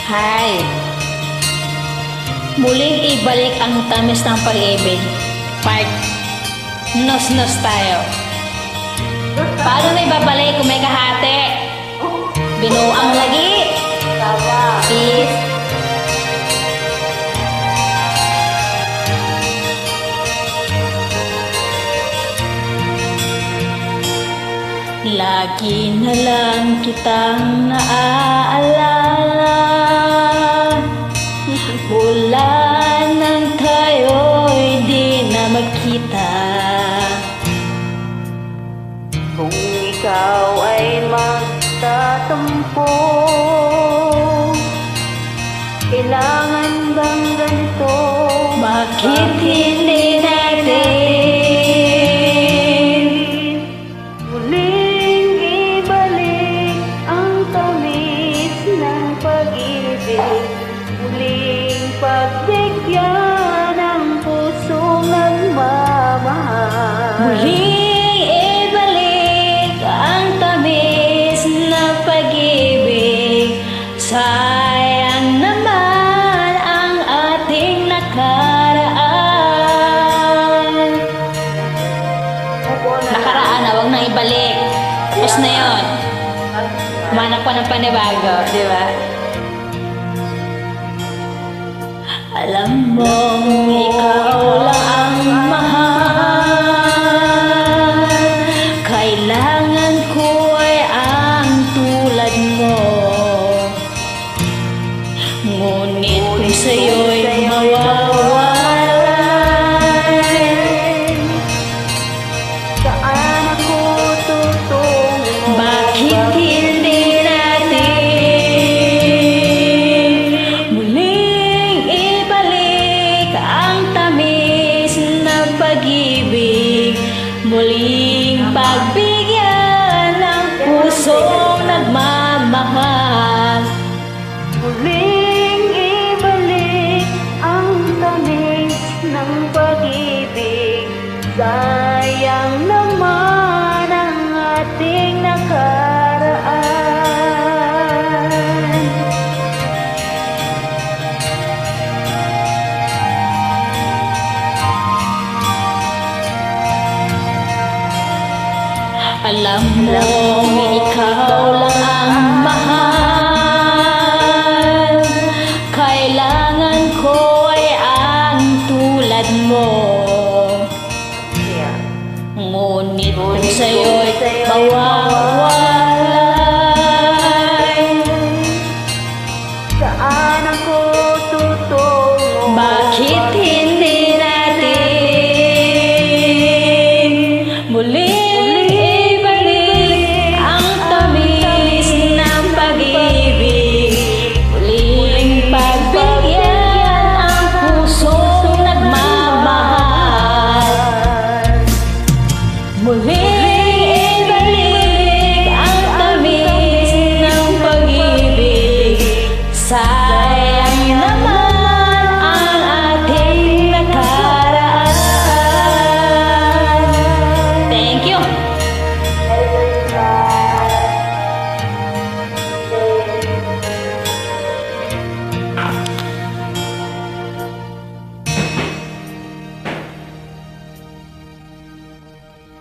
Hi! Muling ibalik ang tamis ng pag-ibig. Part nos-nos tayo. Paano na ibabalik kung may kahati? Binuang lagi. Peace. Lagi na lang kitang naaalala mula nang tayo'y di na magkita. Kung ikaw ay magtatampo, kailangan bang ganito? Bakit hindi natin muling ibalik ang tamis ng pag-ibig, muling pagbigyan ng pusong nagmamahal. muling ibalik ang tamis ng pag-ibig? Sayang naman ang ating nakaraan. Nakaraan na, huwag nang ibalik. Tapos na yun. Humanap pa ng panibago, di ba? Alam mong ikaw lang ang